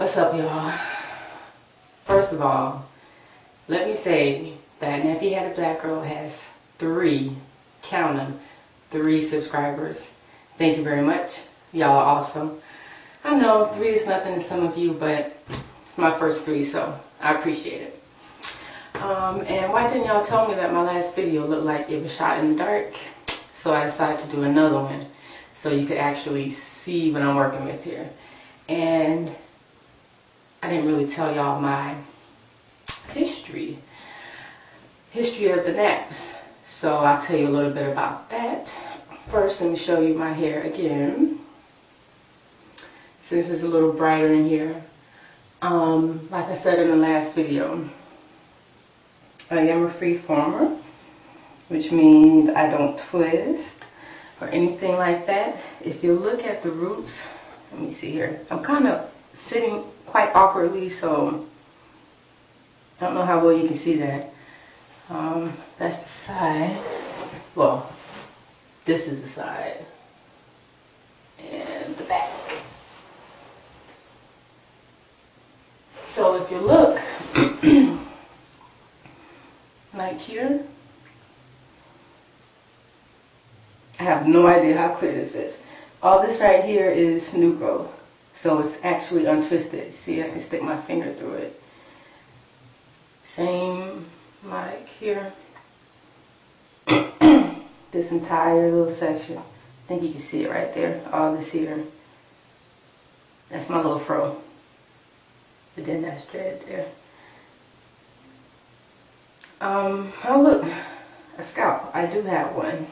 What's up, y'all? First of all, let me say that Nappy Headed Black Girl has 3, count them, 3 subscribers. Thank you very much. Y'all are awesome. I know 3 is nothing to some of you, but it's my first 3, so I appreciate it. And why didn't y'all tell me that my last video looked like it was shot in the dark? So I decided to do another one so you could actually see what I'm working with here. And I didn't really tell y'all my history of the naps. So I'll tell you a little bit about that. First, let me show you my hair again, since it's a little brighter in here. Like I said in the last video, I am a freeformer, which means I don't twist or anything like that. If you look at the roots, let me see here. I'm kind of sitting quite awkwardly, so I don't know how well you can see that. That's the side. Well, this is the side and the back. So if you look like here, I have no idea how clear this is. All this right here is new growth, so it's actually untwisted. See, I can stick my finger through it. Same like here. This entire little section, I think you can see it right there. All this here, that's my little fro. But then that's dread there. Oh look, a scalp. I do have one.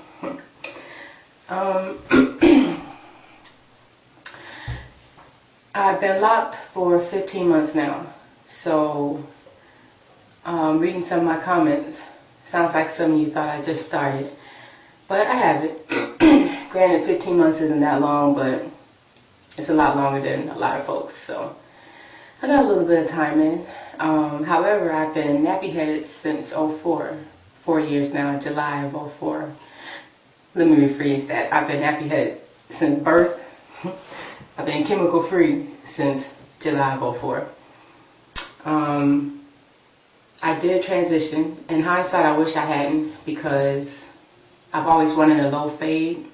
I've been locked for 15 months now, so reading some of my comments, sounds like some of you thought I just started, but I haven't. Granted, 15 months isn't that long, but it's a lot longer than a lot of folks, so I got a little bit of time in. However, I've been nappy headed since 04, 4 years now, July of 04. Let me rephrase that. I've been nappy headed since birth. I've been chemical free since July of 04. I did transition. In hindsight, I wish I hadn't, because I've always wanted a low fade,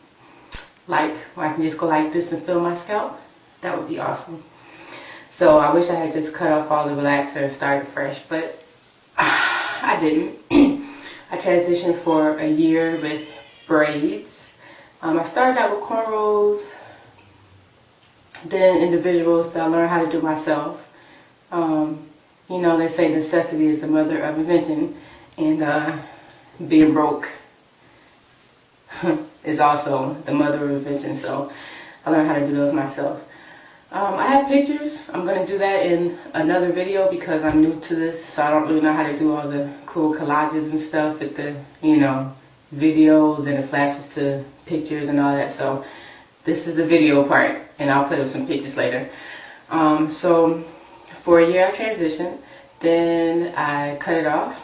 like where I can just go like this and feel my scalp. That would be awesome. So I wish I had just cut off all the relaxer and started fresh, but I didn't. I transitioned for a year with braids. I started out with cornrows, then individuals that I learned how to do myself. You know, they say necessity is the mother of invention, and being broke is also the mother of invention, so I learned how to do those myself. I have pictures. I'm going to do that in another video because I'm new to this, so I don't really know how to do all the cool collages and stuff with the, you know, video, then it flashes to pictures and all that. So this is the video part, and I'll put up some pictures later. So for a year I transitioned, then I cut it off,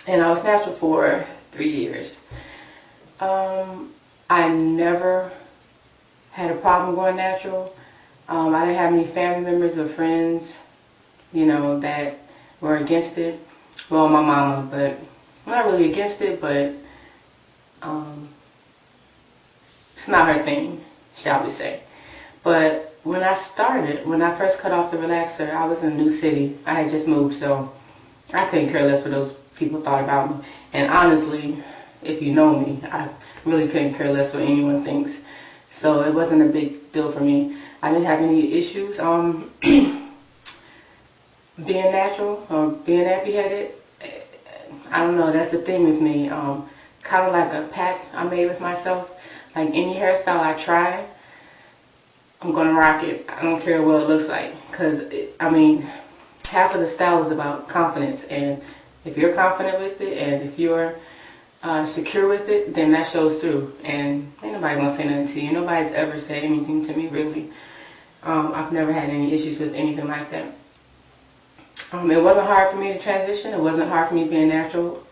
and I was natural for 3 years. I never had a problem going natural. I didn't have any family members or friends, you know, that were against it. Well, my mama, but not really against it, but it's not her thing, shall we say. But when I first cut off the relaxer, I was in a new city. I had just moved, so I couldn't care less what those people thought about me. And honestly, if you know me, I really couldn't care less what anyone thinks. So it wasn't a big deal for me. I didn't have any issues being natural or being nappy headed. I don't know, that's the thing with me. Kind of like a pact I made with myself. Like any hairstyle I try, I'm gonna rock it. I don't care what it looks like, because I mean, half of the style is about confidence, and if you're confident with it and if you're secure with it, then that shows through, and ain't nobody gonna say nothing to you. Nobody's ever said anything to me, really. I've never had any issues with anything like that. It wasn't hard for me to transition. It wasn't hard for me being natural.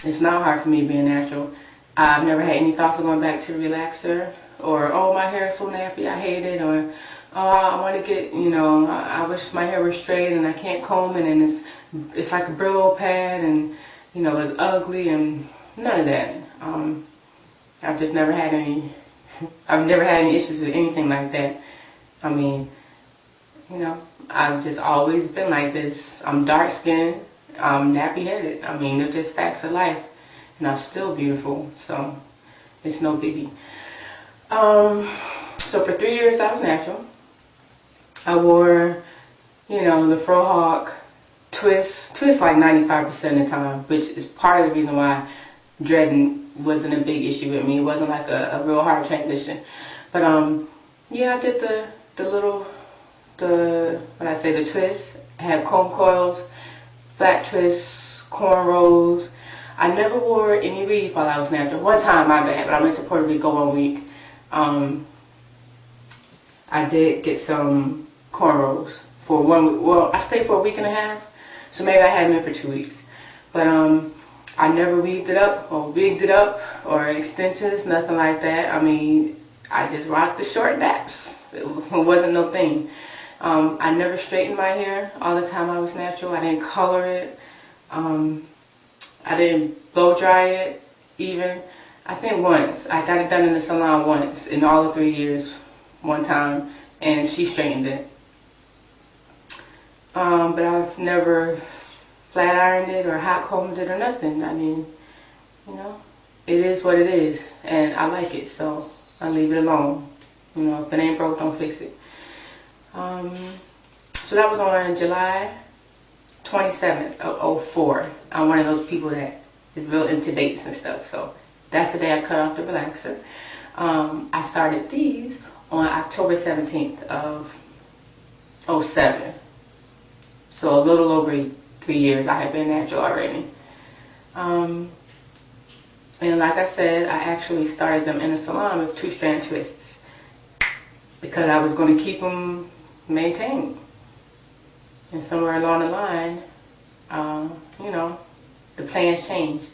It's not hard for me being natural. I've never had any thoughts of going back to the relaxer, or oh, my hair is so nappy, I hate it, or oh, I want to get, you know, I wish my hair was straight and I can't comb it and it's like a Brillo pad and, you know, it's ugly and none of that. I've just never had any, I've never had any issues with anything like that. I mean, you know, I've just always been like this. I'm dark skinned, I'm nappy headed. I mean, they're just facts of life. And I'm still beautiful, so it's no biggie. So for 3 years I was natural. I wore, you know, the fro hawk, twist like 95% of the time, which is part of the reason why dreading wasn't a big issue with me. It wasn't like a real hard transition. But yeah, I did the little, what I say, the twist. I had comb coils, flat twists, cornrows. I never wore any weave while I was natural. One time, my bad, but I went to Puerto Rico 1 week. I did get some cornrows for 1 week. Well, I stayed for a week and a half, so maybe I had them in for 2 weeks. But I never weaved it up or wigged it up or extensions, nothing like that. I mean, I just rocked the short naps. It wasn't no thing. I never straightened my hair all the time I was natural. I didn't color it. I didn't blow dry it even. I think once. I got it done in the salon once in all of 3 years, one time, and she straightened it. But I've never flat ironed it or hot combed it or nothing. I mean, you know, it is what it is, and I like it, so I leave it alone. You know, if it ain't broke, don't fix it. So that was on July 27th of 04. I'm one of those people that is real into dates and stuff, so that's the day I cut off the relaxer. I started these on October 17th of 07. So a little over 3 years I had been natural already. And like I said, I actually started them in a salon with 2-strand twists because I was going to keep them maintained. And somewhere along the line, you know, the plans changed.